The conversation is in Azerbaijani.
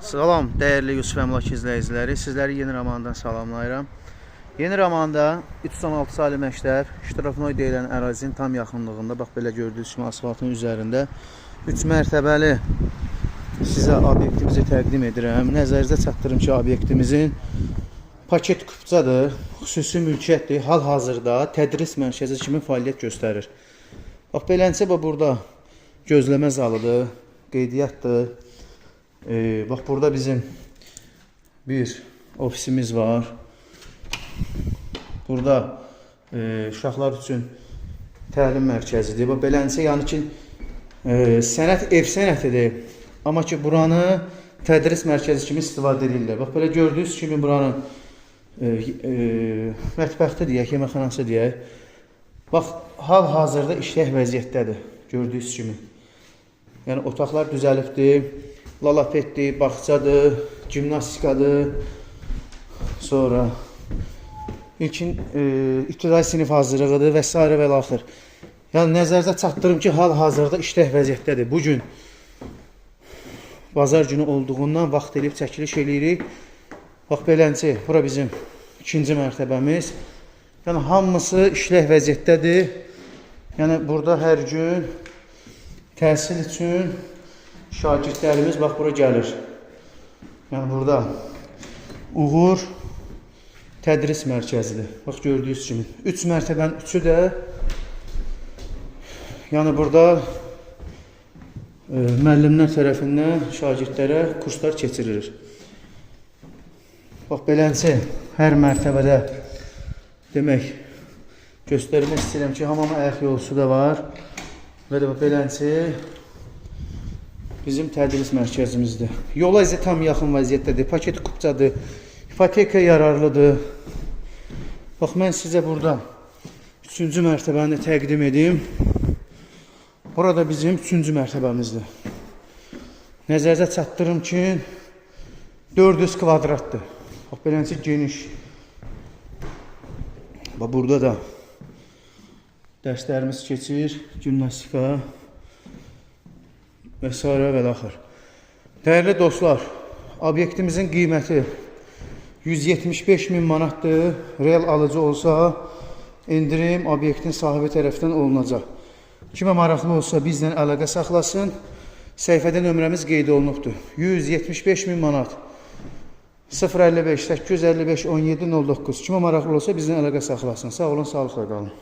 Salam, dəyərli Yusuf Əmlak izləyiciləri. Sizləri Yeni Ramandan salamlayıram. Yeni Ramanda 316 saylı məktəb Ştrafnoy deyilən ərazinin tam yaxınlığında, bax belə gördüyünüz kimi asfaltın üzərində 3 mərtəbəli sizə obyektimizi təqdim edirəm. Nəzərinizə çatdırım ki, obyektimizin paket kupçadır, xüsusi mülkiyyətdir. Hal-hazırda tədris mərkəzi kimi fəaliyyət göstərir. Bax beləncə, burada gözləmə zalıdır, qeydiyyatdır. Bax burada bizim bir ofisimiz var. Burada uşaqlar üçün təlim mərkəzidir. Bax beləncə, yəni ki, sənət ev sənətidir. Amma ki, buranı tədris mərkəzi kimi istifadə edirlər. Bax belə gördüyünüz kimi buranı mətbəxtə deyək, yeməkxanası deyək. Bax, hal-hazırda işlək vəziyyətdədir, gördüyünüz kimi. Yəni, otaqlar düzəlibdir, lalapetdir, bağçadır, gimnastikadır. Sonra ibtidai sinif hazırlığıdır və s. və axır. Yəni, nəzərinizə çatdırım ki, hal-hazırda işlək vəziyyətdədir. Bugün bazar günü olduğundan vaxt eləyib çəkiliş eləyirik. Bax, beləncə, bura bizim ikinci mərtəbəmiz. Yəni, hamısı işlək vəziyyətdədir. Yəni, burada hər gün təhsil üçün şagirdlərimiz bax, bura gəlir. Yəni, burada uğur tədris mərkəzidir. Bax, gördüyünüz kimi. 3 mərtəbənin 3-ü də yəni, burada müəllimlər tərəfindən şagirdlərə kurslar keçirilir. Bax, beləncə, hər mərtəbədə demək, göstərmək istəyirəm ki, hamama ayaq yolcusu da var. Və də beləncə, bizim tədris mərkəzimizdir. Yola isə tam yaxın vəziyyətdədir. Paket kupçadır, ipoteka yararlıdır. Bax, mən sizə burada 3-cü mərtəbəni təqdim edeyim. Burada bizim 3-cü mərtəbəmizdir. Nəzərinizə çatdırım ki, 400 kvadratdır. Bax, beləncə geniş. Bax, burada da dərslərimiz keçir, gimnastika və s. və axır. Dəyərli dostlar, obyektimizin qiyməti 175.000 manatdır. Real alıcı olsa, indirim obyektin sahibi tərəfindən olunacaq. Kimə maraqlı olsa bizlə əlaqə saxlasın. Səhifədə nömrəmiz qeyd olunubdur. 175.000 manat. 055 855 1709. Kimə maraqlı olsa bizlə əlaqə saxlasın. Sağ olun, sağlıqla qalın.